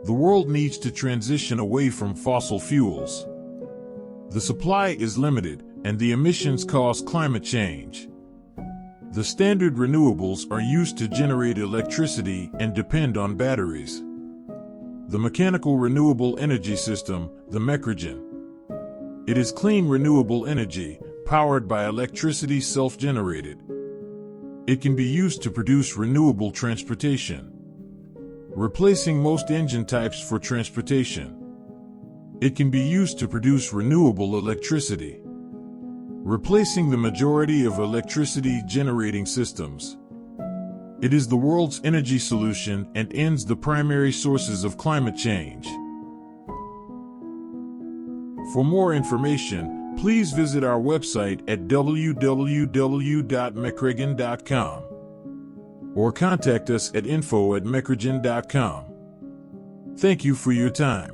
The world needs to transition away from fossil fuels. The supply is limited, and the emissions cause climate change. The standard renewables are used to generate electricity and depend on batteries. The Mechanical Renewable Energy System, the MECREGEN. It is clean renewable energy, powered by electricity self-generated. It can be used to produce renewable transportation, replacing most engine types for transportation. It can be used to produce renewable electricity, replacing the majority of electricity generating systems. It is the world's energy solution and ends the primary sources of climate change. For more information, please visit our website at www.mecregen.com or contact us at info@mecregen.com. Thank you for your time.